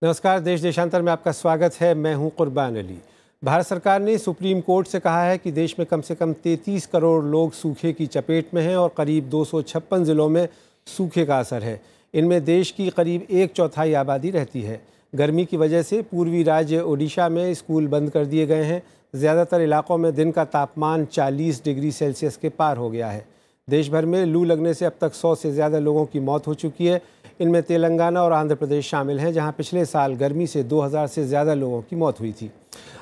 नमस्कार, देश देशांतर में आपका स्वागत है। मैं हूं कुर्बान अली। भारत सरकार ने सुप्रीम कोर्ट से कहा है कि देश में कम से कम 33 करोड़ लोग सूखे की चपेट में हैं और करीब 256 ज़िलों में सूखे का असर है। इनमें देश की करीब 1/4 आबादी रहती है। गर्मी की वजह से पूर्वी राज्य ओडिशा में स्कूल बंद कर दिए गए हैं। ज़्यादातर इलाकों में दिन का तापमान 40 डिग्री सेल्सियस के पार हो गया है। देश भर में लू लगने से अब तक 100 से ज़्यादा लोगों की मौत हो चुकी है। इनमें तेलंगाना और आंध्र प्रदेश शामिल हैं, जहां पिछले साल गर्मी से 2000 से ज़्यादा लोगों की मौत हुई थी।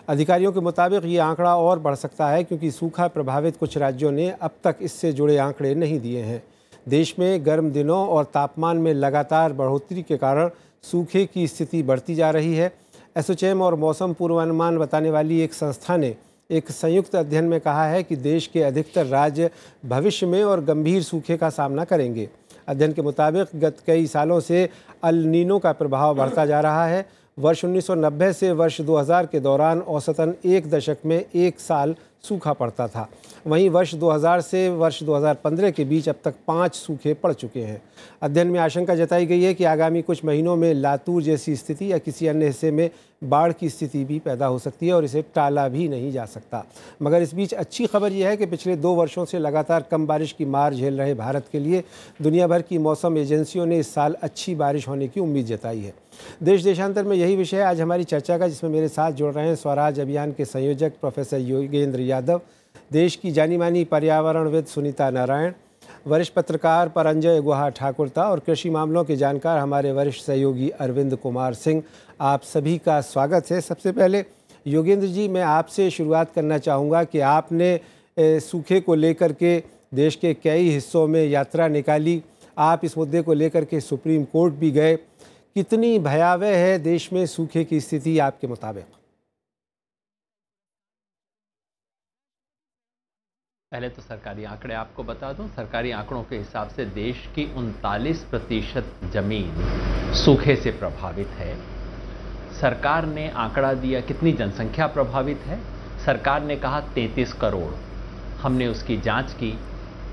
अधिकारियों के मुताबिक ये आंकड़ा और बढ़ सकता है, क्योंकि सूखा प्रभावित कुछ राज्यों ने अब तक इससे जुड़े आंकड़े नहीं दिए हैं। देश में गर्म दिनों और तापमान में लगातार बढ़ोतरी के कारण सूखे की स्थिति बढ़ती जा रही है। एसोचैम और मौसम पूर्वानुमान बताने वाली एक संस्था ने एक संयुक्त अध्ययन में कहा है कि देश के अधिकतर राज्य भविष्य में और गंभीर सूखे का सामना करेंगे। अध्ययन के मुताबिक गत कई सालों से अल नीनो का प्रभाव बढ़ता जा रहा है। वर्ष 1990 से वर्ष 2000 के दौरान औसतन एक दशक में एक साल सूखा पड़ता था। वहीं वर्ष 2000 से वर्ष 2015 के बीच अब तक 5 सूखे पड़ चुके हैं। अध्ययन में आशंका जताई गई है कि आगामी कुछ महीनों में लातूर जैसी स्थिति या किसी अन्य हिस्से में बाढ़ की स्थिति भी पैदा हो सकती है और इसे टाला भी नहीं जा सकता। मगर इस बीच अच्छी खबर यह है कि पिछले 2 वर्षों से लगातार कम बारिश की मार झेल रहे भारत के लिए दुनिया भर की मौसम एजेंसियों ने इस साल अच्छी बारिश होने की उम्मीद जताई है। देश देशांतर में यही विषय है आज हमारी चर्चा का, जिसमें मेरे साथ जुड़ रहे हैं स्वराज अभियान के संयोजक प्रोफेसर योगेंद्र यादव, देश की जानी मानी पर्यावरणविद सुनीता नारायण, वरिष्ठ पत्रकार परंजय गुहा ठाकुरता और कृषि मामलों के जानकार हमारे वरिष्ठ सहयोगी अरविंद कुमार सिंह। आप सभी का स्वागत है। सबसे पहले योगेंद्र जी, मैं आपसे शुरुआत करना चाहूँगा कि आपने सूखे को लेकर के देश के कई हिस्सों में यात्रा निकाली। आप इस मुद्दे को लेकर के सुप्रीम कोर्ट भी गए। कितनी भयावह है देश में सूखे की स्थिति आपके मुताबिक? पहले तो सरकारी आंकड़े आपको बता दूं। सरकारी आंकड़ों के हिसाब से देश की 39% जमीन सूखे से प्रभावित है। सरकार ने आंकड़ा दिया कितनी जनसंख्या प्रभावित है। सरकार ने कहा 33 करोड़। हमने उसकी जांच की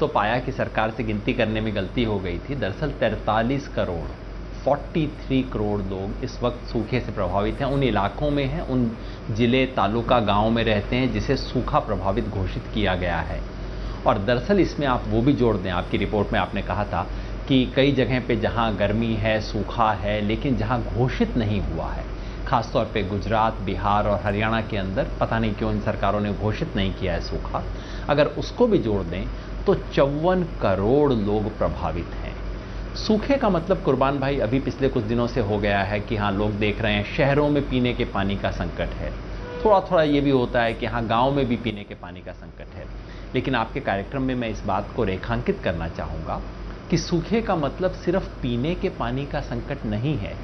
तो पाया कि सरकार से गिनती करने में गलती हो गई थी। दरअसल 43 करोड़ 43 करोड़ लोग इस वक्त सूखे से प्रभावित हैं। उन इलाकों में हैं, उन जिले तालुका गांव में रहते हैं जिसे सूखा प्रभावित घोषित किया गया है। और दरअसल इसमें आप वो भी जोड़ दें, आपकी रिपोर्ट में आपने कहा था कि कई जगह पे जहां गर्मी है, सूखा है, लेकिन जहां घोषित नहीं हुआ है, खासतौर पे गुजरात, बिहार और हरियाणा के अंदर पता नहीं क्यों इन सरकारों ने घोषित नहीं किया है सूखा। अगर उसको भी जोड़ दें तो 54 करोड़ लोग प्रभावित हैं। सूखे का मतलब कुर्बान भाई अभी पिछले कुछ दिनों से हो गया है कि हाँ, लोग देख रहे हैं शहरों में पीने के पानी का संकट है। थोड़ा थोड़ा ये भी होता है कि हाँ, गांव में भी पीने के पानी का संकट है। लेकिन आपके कार्यक्रम में मैं इस बात को रेखांकित करना चाहूँगा कि सूखे का मतलब सिर्फ पीने के पानी का संकट नहीं है।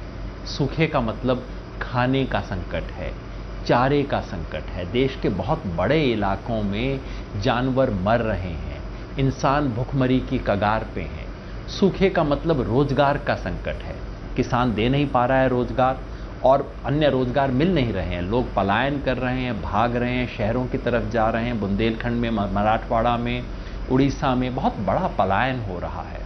सूखे का मतलब खाने का संकट है, चारे का संकट है। देश के बहुत बड़े इलाकों में जानवर मर रहे हैं, इंसान भुखमरी की कगार पे हैं। सूखे का मतलब रोजगार का संकट है। किसान दे नहीं पा रहा है रोजगार और अन्य रोजगार मिल नहीं रहे हैं। लोग पलायन कर रहे हैं, भाग रहे हैं, शहरों की तरफ जा रहे हैं। बुंदेलखंड में, मराठवाड़ा में, उड़ीसा में बहुत बड़ा पलायन हो रहा है।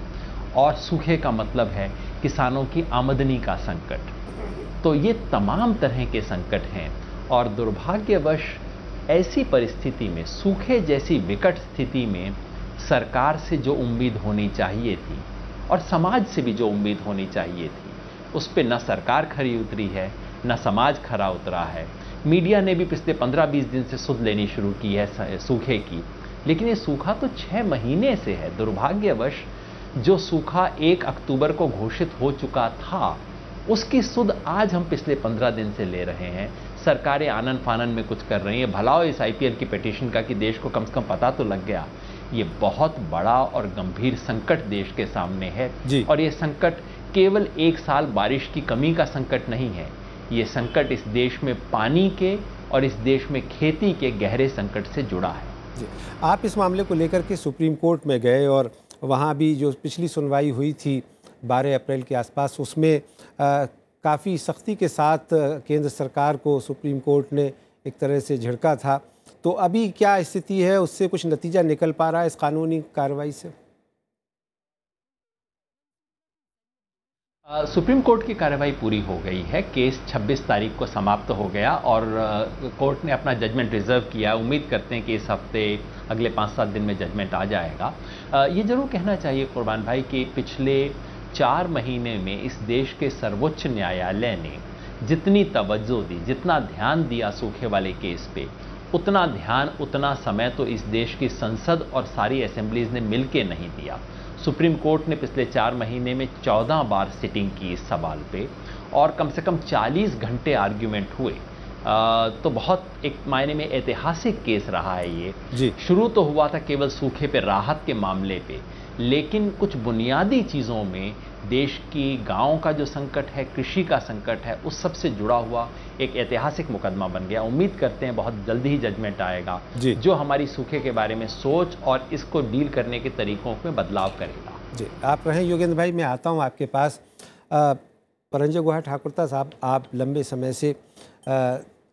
और सूखे का मतलब है किसानों की आमदनी का संकट। तो ये तमाम तरह के संकट हैं और दुर्भाग्यवश ऐसी परिस्थिति में, सूखे जैसी विकट स्थिति में सरकार से जो उम्मीद होनी चाहिए थी और समाज से भी जो उम्मीद होनी चाहिए थी, उस पर न सरकार खरी उतरी है, न समाज खरा उतरा है। मीडिया ने भी पिछले 15-20 दिन से सुध लेनी शुरू की है सूखे की, लेकिन ये सूखा तो 6 महीने से है। दुर्भाग्यवश जो सूखा 1 अक्टूबर को घोषित हो चुका था, उसकी सुध आज हम पिछले 15 दिन से ले रहे हैं। सरकारें आनन फानन में कुछ कर रही हैं। भला हो इस IPL की पिटीशन का कि देश को कम से कम पता तो लग गया। ये बहुत बड़ा और गंभीर संकट देश के सामने है और ये संकट केवल 1 साल बारिश की कमी का संकट नहीं है। ये संकट इस देश में पानी के और इस देश में खेती के गहरे संकट से जुड़ा है। जी, आप इस मामले को लेकर के सुप्रीम कोर्ट में गए और वहाँ भी जो पिछली सुनवाई हुई थी 12 अप्रैल के आसपास, उसमें काफ़ी सख्ती के साथ केंद्र सरकार को सुप्रीम कोर्ट ने एक तरह से झिड़का था। तो अभी क्या स्थिति है, उससे कुछ नतीजा निकल पा रहा है इस कानूनी कार्रवाई से? सुप्रीम कोर्ट की कार्रवाई पूरी हो गई है। केस 26 तारीख को समाप्त हो गया और कोर्ट ने अपना जजमेंट रिजर्व किया। उम्मीद करते हैं कि इस हफ्ते अगले 5-7 दिन में जजमेंट आ जाएगा। ये जरूर कहना चाहिए कुर्बान भाई कि पिछले 4 महीने में इस देश के सर्वोच्च न्यायालय ने जितनी तवज्जो दी, जितना ध्यान दिया सूखे वाले केस पे, उतना ध्यान, उतना समय तो इस देश की संसद और सारी असेंबलीज ने मिलके नहीं दिया। सुप्रीम कोर्ट ने पिछले 4 महीने में 14 बार सिटिंग की इस सवाल पे और कम से कम 40 घंटे आर्ग्यूमेंट हुए। तो बहुत एक मायने में ऐतिहासिक केस रहा है ये जी। शुरू तो हुआ था केवल सूखे पे राहत के मामले पे, लेकिन कुछ बुनियादी चीज़ों में देश की गांवों का जो संकट है, कृषि का संकट है, उस सब से जुड़ा हुआ एक ऐतिहासिक मुकदमा बन गया। उम्मीद करते हैं बहुत जल्दी ही जजमेंट आएगा जो हमारी सूखे के बारे में सोच और इसको डील करने के तरीकों में बदलाव करेगा। जी, आप रहें योगेंद्र भाई, मैं आता हूं आपके पास। परंजय गुहा ठाकुरता साहब, आप लंबे समय से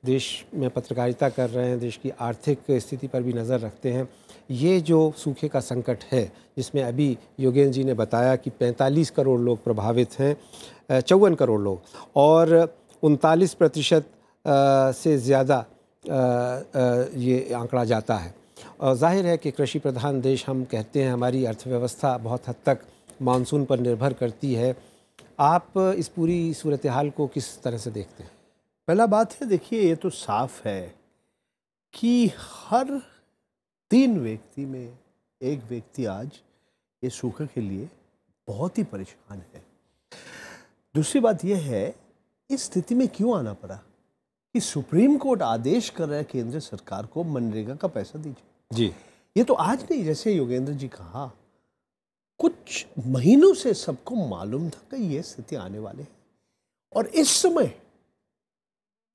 देश में पत्रकारिता कर रहे हैं, देश की आर्थिक स्थिति पर भी नज़र रखते हैं। ये जो सूखे का संकट है, जिसमें अभी योगेंद्र जी ने बताया कि 45 करोड़ लोग प्रभावित हैं, 54 करोड़ लोग, और 39% से ज़्यादा ये आंकड़ा जाता है। और जाहिर है कि कृषि प्रधान देश हम कहते हैं, हमारी अर्थव्यवस्था बहुत हद तक मानसून पर निर्भर करती है। आप इस पूरी सूरत हाल को किस तरह से देखते हैं? पहला बात है, देखिए, ये तो साफ है कि हर 3 व्यक्ति में एक व्यक्ति आज ये सूखे के लिए बहुत ही परेशान है। दूसरी बात यह है, इस स्थिति में क्यों आना पड़ा कि सुप्रीम कोर्ट आदेश कर रहा है केंद्र सरकार को मनरेगा का पैसा दीजिए जी। ये तो आज नहीं, जैसे योगेंद्र जी कहा, कुछ महीनों से सबको मालूम था कि ये स्थिति आने वाले है। और इस समय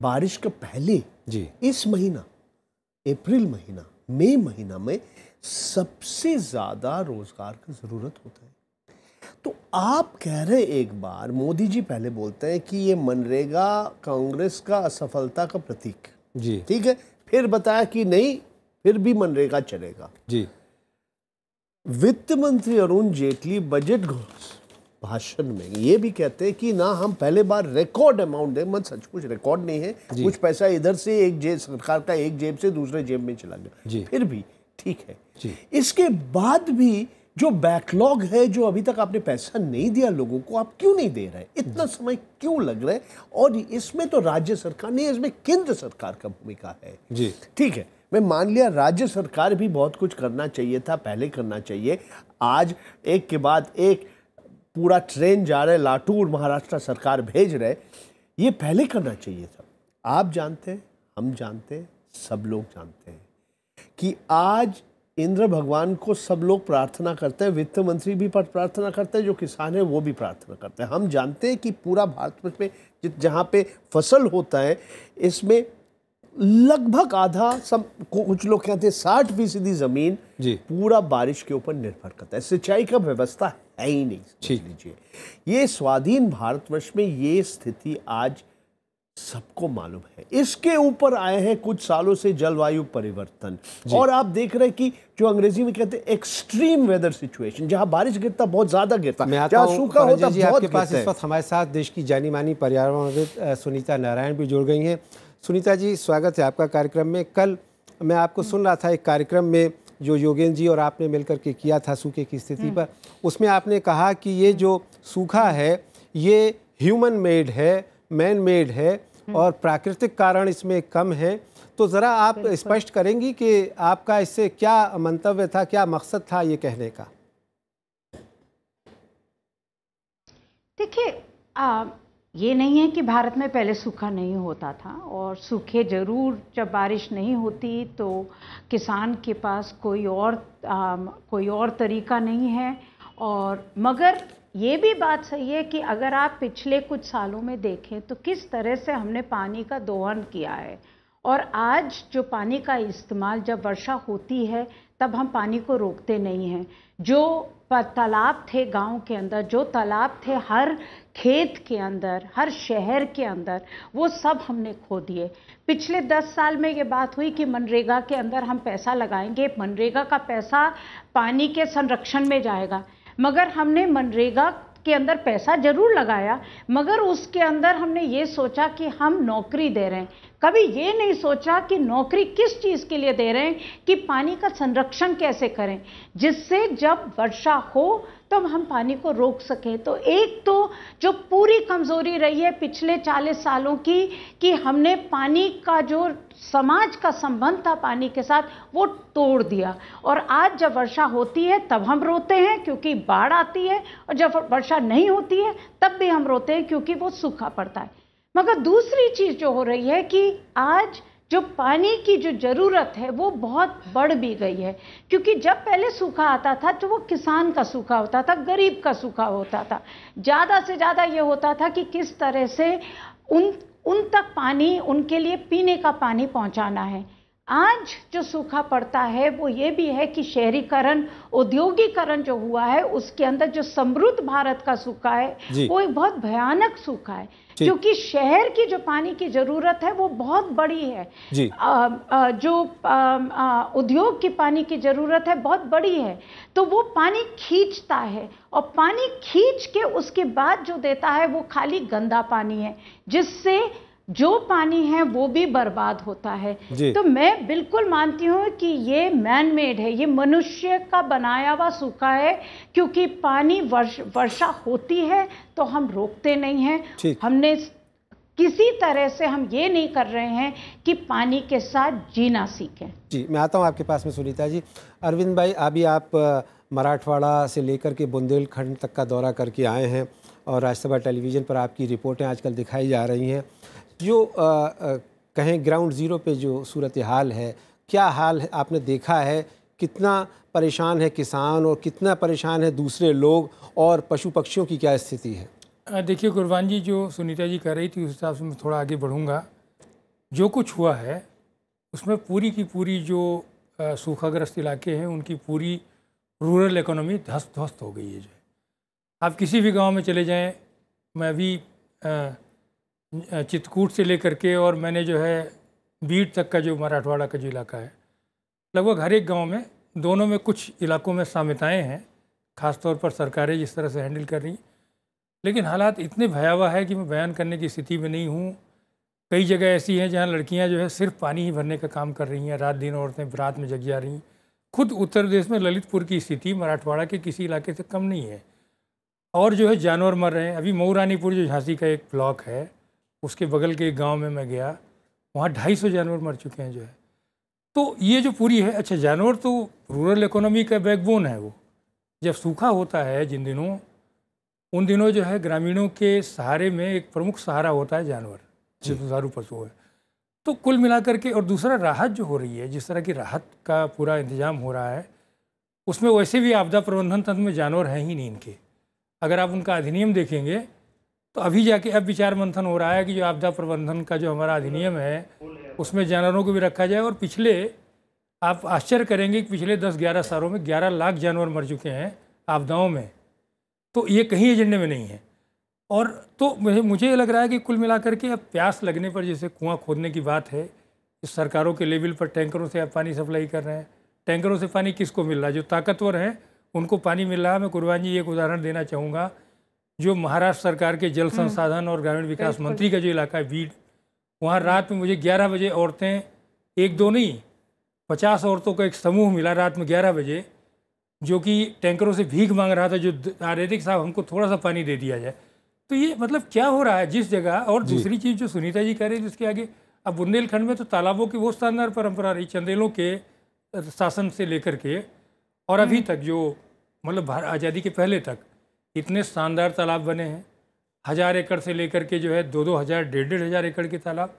बारिश के पहले जी, इस महीना, अप्रैल महीना, मई महीना में सबसे ज्यादा रोजगार की जरूरत होता है। तो आप कह रहे, एक बार मोदी जी पहले बोलते हैं कि ये मनरेगा कांग्रेस का असफलता का प्रतीक जी, ठीक है, फिर बताया कि नहीं, फिर भी मनरेगा चलेगा जी। वित्त मंत्री अरुण जेटली बजट भाषण में ये भी कहते हैं कि ना, हम पहले बार रिकॉर्ड अमाउंट दें, मत सचमुच रिकॉर्ड नहीं है, कुछ पैसा इधर से एक जेब, सरकार का एक जेब से दूसरे जेब में चला गया, फिर भी ठीक है जी। इसके बाद भी जो बैकलॉग है, जो अभी तक आपने पैसा नहीं दिया लोगों को, आप क्यों नहीं दे रहे? इतना समय क्यों लग रहा है? और इसमें तो राज्य सरकार नहीं, इसमें केंद्र सरकार का भूमिका है जी। ठीक है, मैं मान लिया राज्य सरकार भी बहुत कुछ करना चाहिए था, पहले करना चाहिए। आज एक के बाद एक पूरा ट्रेन जा रहे, लातूर महाराष्ट्र सरकार भेज रहे, ये पहले करना चाहिए था। आप जानते हैं, हम जानते हैं, सब लोग जानते हैं कि आज इंद्र भगवान को सब लोग प्रार्थना करते हैं, वित्त मंत्री भी प्रार्थना करते हैं, जो किसान है वो भी प्रार्थना करते हैं। हम जानते हैं कि पूरा भारत में जहाँ पे फसल होता है, इसमें लगभग आधा, सब कुछ लोग कहते हैं 60% जमीन पूरा बारिश के ऊपर निर्भर करता है। सिंचाई का व्यवस्था है ही नहीं। समझ लीजिए, ये स्वाधीन भारतवर्ष में ये स्थिति आज सबको मालूम है। इसके ऊपर आए हैं कुछ सालों से जलवायु परिवर्तन, और आप देख रहे हैं कि जो अंग्रेजी में कहते हैं एक्सट्रीम वेदर सिचुएशन, जहां बारिश गिरता बहुत ज्यादा गिरता, जहां सूखा होता बहुत आपके पास इस वक्त हमारे साथ देश की जानी मानी पर्यावरणविद सुनीता नारायण भी जुड़ गई हैं। सुनीता जी, स्वागत है आपका कार्यक्रम में। कल मैं आपको सुन रहा था एक कार्यक्रम में जो योगेंद्र जी और आपने मिलकर के किया था सूखे की स्थिति पर, उसमें आपने कहा कि ये जो सूखा है ये ह्यूमन मेड है, मैन मेड है, और प्राकृतिक कारण इसमें कम है। तो ज़रा आप स्पष्ट करेंगी कि आपका इससे क्या मंतव्य था, क्या मकसद था ये कहने का? देखिए, ये नहीं है कि भारत में पहले सूखा नहीं होता था, और सूखे ज़रूर, जब बारिश नहीं होती तो किसान के पास कोई और तरीका नहीं है। और मगर ये भी बात सही है कि अगर आप पिछले कुछ सालों में देखें तो किस तरह से हमने पानी का दोहन किया है, और आज जो पानी का इस्तेमाल, जब वर्षा होती है तब हम पानी को रोकते नहीं हैं। जो तालाब थे गांव के अंदर, जो तालाब थे हर खेत के अंदर, हर शहर के अंदर, वो सब हमने खो दिए। पिछले 10 साल में ये बात हुई कि मनरेगा के अंदर हम पैसा लगाएंगे, मनरेगा का पैसा पानी के संरक्षण में जाएगा, मगर हमने मनरेगा के अंदर पैसा जरूर लगाया, मगर उसके अंदर हमने ये सोचा कि हम नौकरी दे रहे हैं। कभी ये नहीं सोचा कि नौकरी किस चीज़ के लिए दे रहे हैं, कि पानी का संरक्षण कैसे करें, जिससे जब वर्षा हो तो हम पानी को रोक सकें। तो एक तो जो पूरी कमज़ोरी रही है पिछले 40 सालों की, कि हमने पानी का जो समाज का संबंध था पानी के साथ वो तोड़ दिया। और आज जब वर्षा होती है तब हम रोते हैं क्योंकि बाढ़ आती है, और जब वर्षा नहीं होती है तब भी हम रोते हैं क्योंकि वो सूखा पड़ता है। मगर दूसरी चीज़ जो हो रही है कि आज जो पानी की जो ज़रूरत है वो बहुत बढ़ भी गई है, क्योंकि जब पहले सूखा आता था तो वो किसान का सूखा होता था, गरीब का सूखा होता था। ज़्यादा से ज़्यादा ये होता था कि किस तरह से उन तक पानी, उनके लिए पीने का पानी पहुंचाना है। आज जो सूखा पड़ता है वो ये भी है कि शहरीकरण, औद्योगिकरण जो हुआ है उसके अंदर जो समृद्ध भारत का सूखा है वो एक बहुत भयानक सूखा है, क्योंकि शहर की जो पानी की ज़रूरत है वो बहुत बड़ी है, जो उद्योग की पानी की ज़रूरत है बहुत बड़ी है, तो वो पानी खींचता है, और पानी खींच के उसके बाद जो देता है वो खाली गंदा पानी है, जिससे जो पानी है वो भी बर्बाद होता है। तो मैं बिल्कुल मानती हूँ कि ये मैन मेड है, ये मनुष्य का बनाया हुआ सूखा है, क्योंकि पानी वर्षा होती है तो हम रोकते नहीं हैं। हमने किसी तरह से हम ये नहीं कर रहे हैं कि पानी के साथ जीना सीखें। जी, मैं आता हूँ आपके पास में सुनीता जी। अरविंद भाई, अभी आप मराठवाड़ा से लेकर के बुंदेलखंड तक का दौरा करके आए हैं, और राज्यसभा टेलीविज़न पर आपकी रिपोर्टें आजकल दिखाई जा रही हैं। जो कहें ग्राउंड ज़ीरो पे जो सूरत हाल है, क्या हाल है आपने देखा है? कितना परेशान है किसान और कितना परेशान है दूसरे लोग, और पशु पक्षियों की क्या स्थिति है? देखिए कुर्बान जी, जो सुनीता जी कह रही थी उस हिसाब से मैं थोड़ा आगे बढ़ूँगा। जो कुछ हुआ है उसमें पूरी की पूरी जो सूखाग्रस्त इलाके हैं उनकी पूरी रूरल इकोनॉमी ध्वस्त ध्वस्त हो गई है। जो आप किसी भी गांव में चले जाएं, मैं अभी चित्रकूट से लेकर के और मैंने जो है बीड तक का जो मराठवाड़ा का जो इलाका है, लगभग हर एक गांव में, दोनों में कुछ इलाकों में साम्यताएँ हैं, ख़ासतौर पर सरकारें जिस तरह से हैंडल कर रही, लेकिन हालात इतने भयावह है कि मैं बयान करने की स्थिति में नहीं हूँ। कई जगह ऐसी हैं जहाँ लड़कियाँ जो है सिर्फ पानी ही भरने का काम कर रही हैं, रात दिन औरतें रात में जग जा रही हैं। खुद उत्तर प्रदेश में ललितपुर की स्थिति मराठवाड़ा के किसी इलाके से कम नहीं है, और जो है जानवर मर रहे हैं। अभी मऊरानीपुर जो झांसी का एक ब्लॉक है, उसके बगल के एक गांव में मैं गया, वहाँ 250 जानवर मर चुके हैं जो है। तो ये जो पूरी है, अच्छा जानवर तो रूरल इकोनॉमी का बैकबोन है। वो जब सूखा होता है जिन दिनों, उन दिनों जो है ग्रामीणों के सहारे में एक प्रमुख सहारा होता है जानवर, जो दुधारू पशु है। तो कुल मिलाकर के, और दूसरा राहत जो हो रही है, जिस तरह की राहत का पूरा इंतजाम हो रहा है, उसमें वैसे भी आपदा प्रबंधन तंत्र में जानवर हैं ही नहीं इनके। अगर आप उनका अधिनियम देखेंगे तो अभी जाके अब विचार मंथन हो रहा है कि जो आपदा प्रबंधन का जो हमारा अधिनियम है उसमें जानवरों को भी रखा जाए। और पिछले, आप आश्चर्य करेंगे कि पिछले 10-11 सालों में 11 लाख जानवर मर चुके हैं आपदाओं में। तो ये कहीं एजेंडे में नहीं है। और तो मुझे लग रहा है कि कुल मिलाकर के अब प्यास लगने पर, जैसे कुआं खोदने की बात है, इस सरकारों के लेवल पर टैंकरों से आप पानी सप्लाई कर रहे हैं। टैंकरों से पानी किसको मिल रहा है? जो ताकतवर हैं उनको पानी मिल रहा है। मैं कुर्बान जी एक उदाहरण देना चाहूँगा, जो महाराष्ट्र सरकार के जल संसाधन और ग्रामीण विकास मंत्री का जो इलाका है बीड, वहाँ रात में मुझे 11 बजे औरतें, एक दो नहीं 50 औरतों का एक समूह मिला रात में 11 बजे, जो कि टैंकरों से भीख मांग रहा था, जो आ रहे थे कि साहब हमको थोड़ा सा पानी दे दिया जाए। तो ये मतलब क्या हो रहा है जिस जगह। और दूसरी चीज़ जो सुनीता जी कह रही थी उसके आगे, अब बुंदेलखंड में तो तालाबों की वो शानदार परंपरा रही, चंदेलों के शासन से लेकर के और अभी तक, जो मतलब आज़ादी के पहले तक इतने शानदार तालाब बने हैं। 1000 एकड़ से लेकर के जो है 2-2 हज़ार 1.5-1.5 हज़ार एकड़ के तालाब,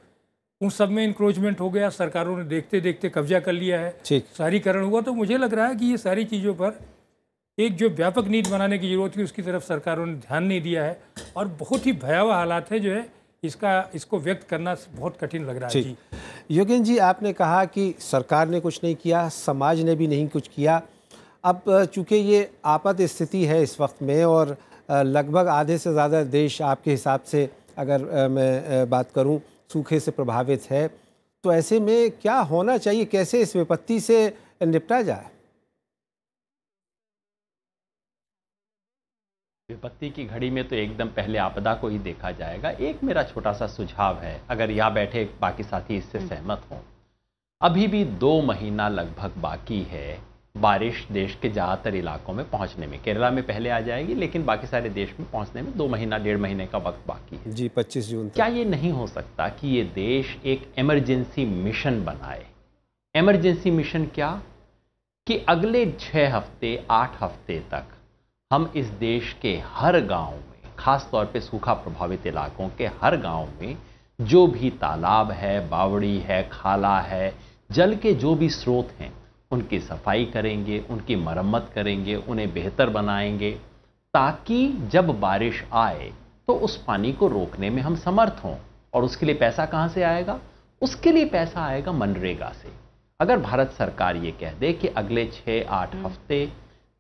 उन सब में इंक्रोचमेंट हो गया। सरकारों ने देखते देखते कब्जा कर लिया है, शहरीकरण हुआ। तो मुझे लग रहा है कि ये सारी चीज़ों पर एक जो व्यापक नीति बनाने की जरूरत थी, उसकी तरफ सरकारों ने ध्यान नहीं दिया है, और बहुत ही भयावह हालात है जो है। इसको व्यक्त करना बहुत कठिन लग रहा है। जी योगेन जी, आपने कहा कि सरकार ने कुछ नहीं किया, समाज ने भी नहीं कुछ किया। अब चूँकि ये आपात स्थिति है इस वक्त में, और लगभग आधे से ज़्यादा देश आपके हिसाब से, अगर मैं बात करूं, सूखे से प्रभावित है, तो ऐसे में क्या होना चाहिए? कैसे इस विपत्ति से निपटा जाए? विपत्ति की घड़ी में तो एकदम पहले आपदा को ही देखा जाएगा। एक मेरा छोटा सा सुझाव है, अगर यहाँ बैठे बाकी साथी इससे सहमत हों, अभी भी 2 महीना लगभग बाकी है बारिश देश के ज़्यादातर इलाकों में पहुंचने में। केरला में पहले आ जाएगी, लेकिन बाकी सारे देश में पहुंचने में 2 महीना 1.5 महीने का वक्त बाकी है जी, 25 जून तक। क्या ये नहीं हो सकता कि ये देश एक इमरजेंसी मिशन बनाए? इमरजेंसी मिशन क्या? कि अगले 6 हफ्ते 8 हफ्ते तक हम इस देश के हर गांव में, खास तौर पे सूखा प्रभावित इलाकों के हर गांव में जो भी तालाब है, बावड़ी है, खाला है, जल के जो भी स्रोत हैं, उनकी सफाई करेंगे, उनकी मरम्मत करेंगे, उन्हें बेहतर बनाएंगे, ताकि जब बारिश आए तो उस पानी को रोकने में हम समर्थ हों। और उसके लिए पैसा कहाँ से आएगा? उसके लिए पैसा आएगा मनरेगा से। अगर भारत सरकार ये कह दे कि अगले 6-8 हफ्ते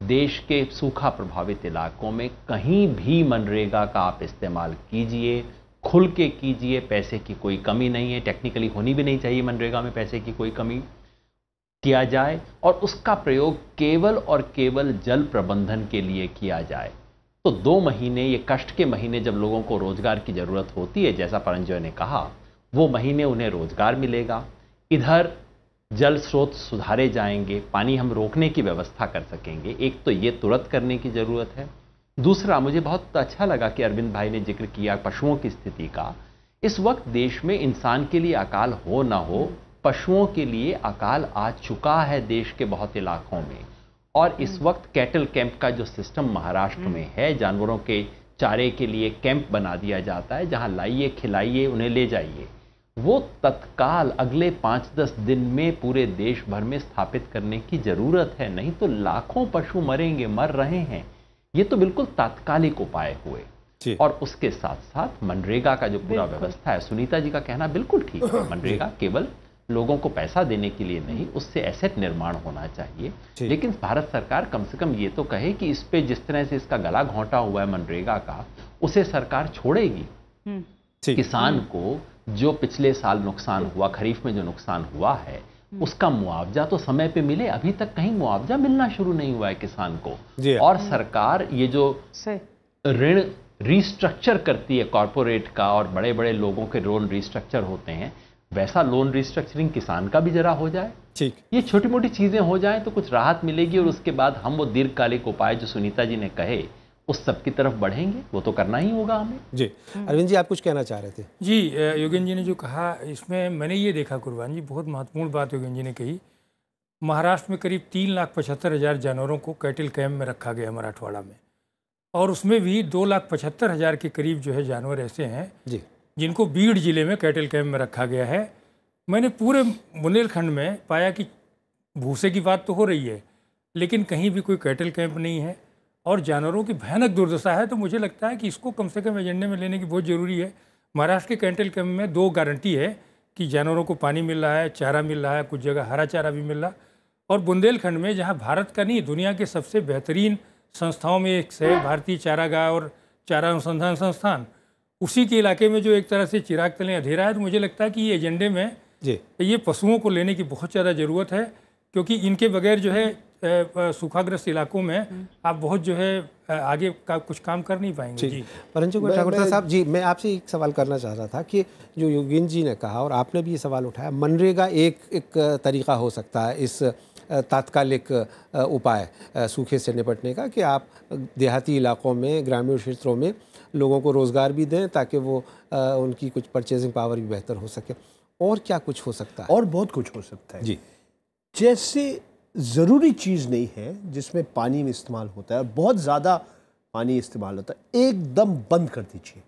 देश के सूखा प्रभावित इलाकों में कहीं भी मनरेगा का आप इस्तेमाल कीजिए, खुल के कीजिए, पैसे की कोई कमी नहीं है, टेक्निकली होनी भी नहीं चाहिए मनरेगा में पैसे की कोई कमी, किया जाए और उसका प्रयोग केवल और केवल जल प्रबंधन के लिए किया जाए, तो 2 महीने, ये कष्ट के महीने जब लोगों को रोजगार की जरूरत होती है, जैसा परंजय ने कहा, वो महीने उन्हें रोजगार मिलेगा, इधर जल स्रोत सुधारे जाएंगे, पानी हम रोकने की व्यवस्था कर सकेंगे। एक तो ये तुरंत करने की जरूरत है। दूसरा, मुझे बहुत अच्छा लगा कि अरविंद भाई ने जिक्र किया पशुओं की स्थिति का। इस वक्त देश में इंसान के लिए अकाल हो ना हो, पशुओं के लिए अकाल आ चुका है देश के बहुत इलाकों में। और इस वक्त कैटल कैंप का जो सिस्टम महाराष्ट्र में है, जानवरों के चारे के लिए कैंप बना दिया जाता है, जहां लाइए, खिलाइए, उन्हें ले जाइए, वो तत्काल अगले 5-10 दिन में पूरे देश भर में स्थापित करने की जरूरत है। नहीं तो लाखों पशु मरेंगे, मर रहे हैं। ये तो बिल्कुल तात्कालिक उपाय हुए। और उसके साथ साथ मनरेगा का जो पूरा व्यवस्था है, सुनीता जी का कहना बिल्कुल ठीक है, मनरेगा केवल लोगों को पैसा देने के लिए नहीं, उससे एसेट निर्माण होना चाहिए। लेकिन भारत सरकार कम से कम ये तो कहे कि इस पे जिस तरह से इसका गला घोंटा हुआ है मनरेगा का, उसे सरकार छोड़ेगी। किसान को जो पिछले साल नुकसान हुआ, खरीफ में जो नुकसान हुआ है, उसका मुआवजा तो समय पे मिले। अभी तक कहीं मुआवजा मिलना शुरू नहीं हुआ है किसान को। और सरकार ये जो ऋण रिस्ट्रक्चर करती है कॉर्पोरेट का, और बड़े बड़े लोगों के लोन रिस्ट्रक्चर होते हैं, वैसा लोन रिस्ट्रक्चरिंग किसान का भी जरा हो जाए। ठीक, ये छोटी मोटी चीजें हो जाएं तो कुछ राहत मिलेगी। और उसके बाद हम वो दीर्घकालिक उपाय जो सुनीता जी ने कहे, उस सब की तरफ बढ़ेंगे। वो तो करना ही होगा हमें। जी, अरविंद जी, आप कुछ कहना चाह रहे थे? जी, योगेंद्र जी ने जो कहा, इसमें मैंने ये देखा कुर्बान जी, बहुत महत्वपूर्ण बात योगेंद्र जी ने कही। महाराष्ट्र में करीब 3,75,000 जानवरों को कैटल कैंप में रखा गया मराठवाड़ा में, और उसमें भी 2,75,000 के करीब जो है जानवर ऐसे हैं जी, जिनको बीड जिले में कैटल कैंप में रखा गया है। मैंने पूरे बुंदेलखंड में पाया कि भूसे की बात तो हो रही है, लेकिन कहीं भी कोई कैटल कैंप नहीं है और जानवरों की भयानक दुर्दशा है। तो मुझे लगता है कि इसको कम से कम एजेंडे में लेने की बहुत ज़रूरी है। महाराष्ट्र के कैटल कैंप में 2 गारंटी है कि जानवरों को पानी मिल रहा है, चारा मिल रहा है, कुछ जगह हरा चारा भी मिल रहा। और बुंदेलखंड में, जहाँ भारत का नहीं, दुनिया के सबसे बेहतरीन संस्थाओं में एक है भारतीय चारागाह और चारा अनुसंधान संस्थान, उसी के इलाके में जो एक तरह से चिराग तले अंधेरा है। तो मुझे लगता है कि ये एजेंडे में ये पशुओं को लेने की बहुत ज़्यादा ज़रूरत है, क्योंकि इनके बगैर जो है सूखाग्रस्त इलाकों में आप बहुत जो है आगे का कुछ काम कर नहीं पाएंगे। जी, परंजु ठाकुर साहब जी, मैं आपसे एक सवाल करना चाह रहा था कि जो योगेंद्र जी ने कहा और आपने भी ये सवाल उठाया, मनरेगा एक तरीका हो सकता है इस तात्कालिक उपाय सूखे से निपटने का, कि आप देहाती इलाकों में, ग्रामीण क्षेत्रों में लोगों को रोज़गार भी दें ताकि वो उनकी कुछ परचेजिंग पावर भी बेहतर हो सके। और क्या कुछ हो सकता है? और बहुत कुछ हो सकता है जी। जैसे ज़रूरी चीज़ नहीं है जिसमें पानी में इस्तेमाल होता है, बहुत ज़्यादा पानी इस्तेमाल होता है, एकदम बंद कर दीजिए।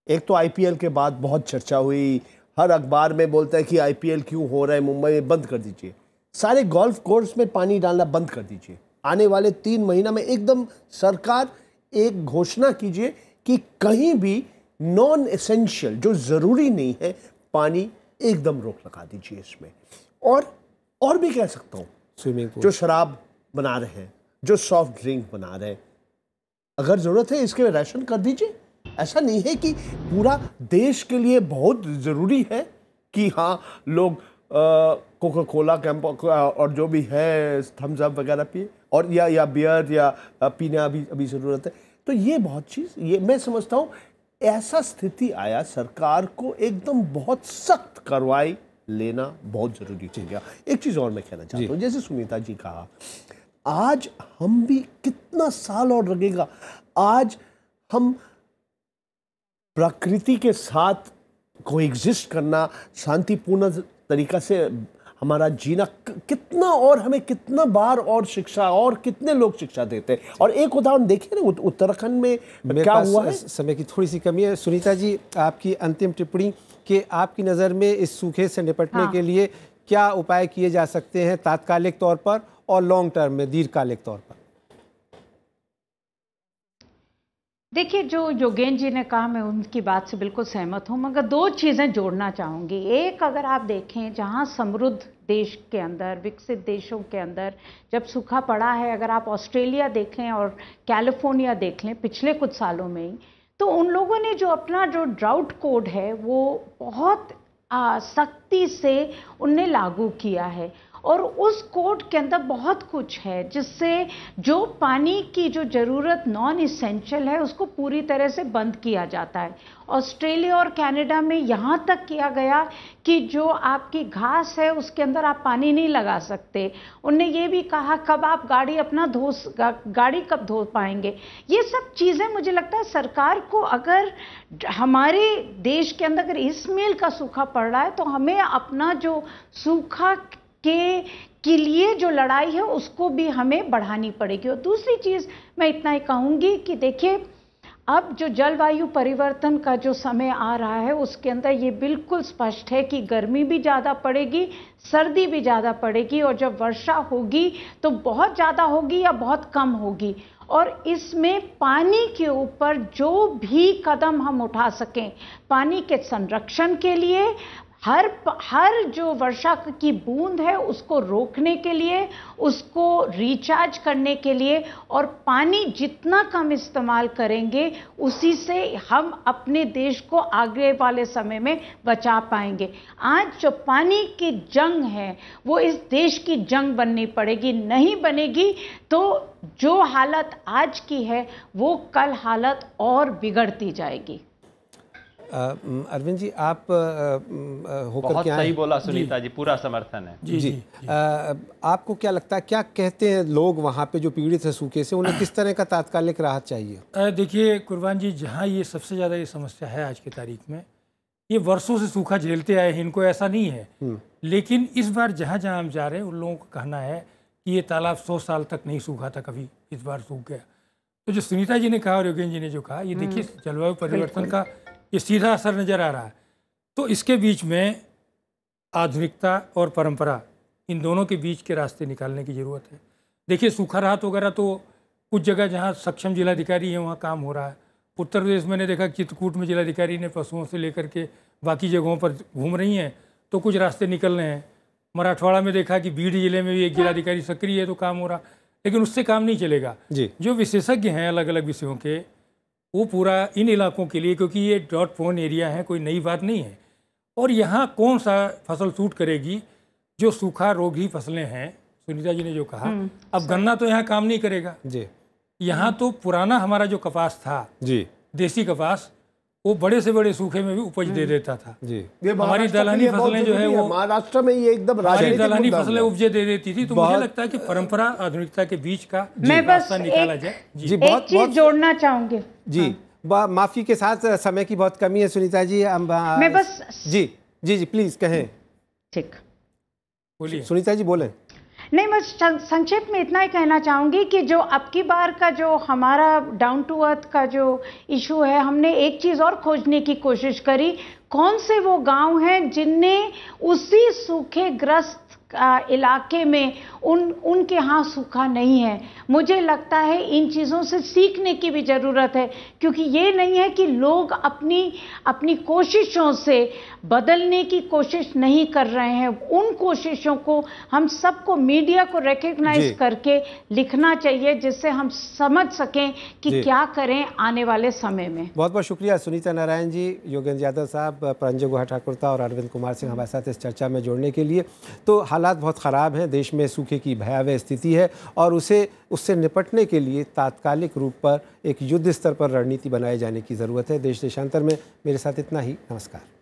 एक तो आईपीएल के बाद बहुत चर्चा हुई, हर अखबार में बोलता है कि आईपीएल क्यों हो रहा है मुंबई में, बंद कर दीजिए। सारे गोल्फ कोर्स में पानी डालना बंद कर दीजिए। आने वाले 3 महीना में एकदम सरकार एक घोषणा कीजिए कि कहीं भी नॉन एसेंशियल, जो ज़रूरी नहीं है, पानी एकदम रोक लगा दीजिए इसमें। और भी कह सकता हूँ, स्विमिंग पूल, जो शराब बना रहे हैं, जो सॉफ्ट ड्रिंक बना रहे हैं, अगर ज़रूरत है इसके राशन कर दीजिए। ऐसा नहीं है कि पूरा देश के लिए बहुत ज़रूरी है कि हाँ लोग कोका कोला कैंप और जो भी है थम्स अप वगैरह पिए, और या बियर या पीना अभी ज़रूरत है। तो ये बहुत चीज़, ये मैं समझता हूँ ऐसा स्थिति आया, सरकार को एकदम बहुत सख्त कार्रवाई लेना बहुत जरूरी हो गया। एक चीज़ और मैं कहना चाहता हूँ, जैसे सुनीता जी कहा, आज हम भी कितना साल और लगेगा, आज हम प्रकृति के साथ कोएग्जिस्ट करना, शांतिपूर्ण तरीका से हमारा जीना कितना, और हमें कितना बार और शिक्षा, और कितने लोग शिक्षा देते हैं। और एक उदाहरण देखिए ना, उत्तराखंड में क्या हुआ है। समय की थोड़ी सी कमी है। सुनीता जी, आपकी अंतिम टिप्पणी कि आपकी नज़र में इस सूखे से निपटने के लिए क्या उपाय किए जा सकते हैं तात्कालिक तौर पर और लॉन्ग टर्म में, दीर्घकालिक तौर पर? देखिए, जो योगेंद्र जी ने कहा, मैं उनकी बात से बिल्कुल सहमत हूँ, मगर दो चीज़ें जोड़ना चाहूँगी। एक, अगर आप देखें जहाँ समृद्ध देश के अंदर, विकसित देशों के अंदर जब सूखा पड़ा है, अगर आप ऑस्ट्रेलिया देखें और कैलिफोर्निया देख लें पिछले कुछ सालों में ही, तो उन लोगों ने जो अपना जो ड्राउट कोड है वो बहुत सख्ती से उनने लागू किया है, और उस कोड के अंदर बहुत कुछ है जिससे जो पानी की जो ज़रूरत नॉन इसेंशियल है उसको पूरी तरह से बंद किया जाता है। ऑस्ट्रेलिया और कनाडा में यहाँ तक किया गया कि जो आपकी घास है उसके अंदर आप पानी नहीं लगा सकते। उनने ये भी कहा कब आप गाड़ी कब धो पाएंगे। ये सब चीज़ें मुझे लगता है सरकार को, अगर हमारे देश के अंदर अगर इस मील का सूखा पड़ रहा है तो हमें अपना जो सूखा के लिए जो लड़ाई है उसको भी हमें बढ़ानी पड़ेगी। और दूसरी चीज़ मैं इतना ही कहूँगी कि देखिए, अब जो जलवायु परिवर्तन का जो समय आ रहा है उसके अंदर ये बिल्कुल स्पष्ट है कि गर्मी भी ज़्यादा पड़ेगी, सर्दी भी ज़्यादा पड़ेगी, और जब वर्षा होगी तो बहुत ज़्यादा होगी या बहुत कम होगी। और इसमें पानी के ऊपर जो भी कदम हम उठा सकें पानी के संरक्षण के लिए, हर जो वर्षा की बूंद है उसको रोकने के लिए, उसको रिचार्ज करने के लिए, और पानी जितना कम इस्तेमाल करेंगे उसी से हम अपने देश को आगे वाले समय में बचा पाएंगे। आज जो पानी की जंग है वो इस देश की जंग बननी पड़ेगी, नहीं बनेगी तो जो हालत आज की है वो कल हालत और बिगड़ती जाएगी। अरविंद जी, आप होकर बहुत क्या सही बोला सुनीता जी, पूरा समर्थन है। जी। आपको क्या लगता है, क्या कहते हैं लोग वहाँ पे जो पीड़ित है सूखे से, उन्हें किस तरह का तात्कालिक राहत चाहिए? देखिए कुर्बान जी, जहाँ ये सबसे ज़्यादा ये समस्या है आज की तारीख में, ये वर्षों से सूखा झेलते आए हैं, इनको ऐसा नहीं है, लेकिन इस बार जहाँ जहाँ हम जा रहे हैं उन लोगों का कहना है कि ये तालाब 100 साल तक नहीं सूखा था, कभी इस बार सूख गया। तो जो सुनीता जी ने कहा और योगेंद्र जी ने जो कहा, ये देखिए जलवायु परिवर्तन का ये सीधा असर नज़र आ रहा है। तो इसके बीच में आधुनिकता और परंपरा, इन दोनों के बीच के रास्ते निकालने की ज़रूरत है। देखिए, सूखा राहत वगैरह तो कुछ जगह जहाँ सक्षम जिलाधिकारी हैं वहाँ काम हो रहा है। उत्तर प्रदेश मैंने देखा चित्रकूट में जिलाधिकारी ने पशुओं से लेकर के बाकी जगहों पर घूम रही हैं, तो कुछ रास्ते निकल रहे हैं। मराठवाड़ा में देखा कि बीड जिले में भी एक जिलाधिकारी सक्रिय है तो काम हो रहा, लेकिन उससे काम नहीं चलेगा। जो विशेषज्ञ हैं अलग अलग विषयों के, वो पूरा इन इलाकों के लिए, क्योंकि ये ड्रॉट प्रोन एरिया है, कोई नई बात नहीं है, और यहाँ कौन सा फसल सूट करेगी, जो सूखा रोगी फसलें हैं, सुनीता जी ने जो कहा। अब गन्ना तो यहाँ काम नहीं करेगा जी, यहाँ तो पुराना हमारा जो कपास था जी, देसी कपास, वो बड़े से बड़े सूखे में भी उपज दे देता था जी। हमारी दलहनी फसलें जो है वो महाराष्ट्र में ये एकदम हमारी दलहनी फसलें उपजे दे देती थी। तो मुझे लगता है कि परंपरा आधुनिकता के बीच का रास्ता निकाला जाए जी। एक चीज जोड़ना चाहूंगी जी, माफी के साथ समय की बहुत कमी है सुनीता जी, मैं बस जी जी जी प्लीज कहें। ठीक, बोलिए सुनीता जी, बोलें। नहीं, मैं संक्षेप में इतना ही कहना चाहूँगी कि जो अब की बार का जो हमारा डाउन टू अर्थ का जो इशू है, हमने एक चीज़ और खोजने की कोशिश करी, कौन से वो गांव हैं जिनने उसी सूखे ग्रस्त इलाके में उनके यहाँ सूखा नहीं है। मुझे लगता है इन चीज़ों से सीखने की भी ज़रूरत है, क्योंकि ये नहीं है कि लोग अपनी कोशिशों से बदलने की कोशिश नहीं कर रहे हैं। उन कोशिशों को हम सबको, मीडिया को रिकग्नाइज करके लिखना चाहिए, जिससे हम समझ सकें कि क्या करें आने वाले समय में। बहुत बहुत शुक्रिया सुनीता नारायण जी, योगेंद्र यादव साहब, परंजय गुहा ठाकुरता और अरविंद कुमार सिंह हमारे साथ इस चर्चा में जोड़ने के लिए। तो हालात बहुत ख़राब हैं, देश में सूखे की भयावह स्थिति है और उससे निपटने के लिए तात्कालिक रूप पर एक युद्ध स्तर पर रणनीति बनाए जाने की ज़रूरत है। देश देशांतर में मेरे साथ इतना ही। नमस्कार।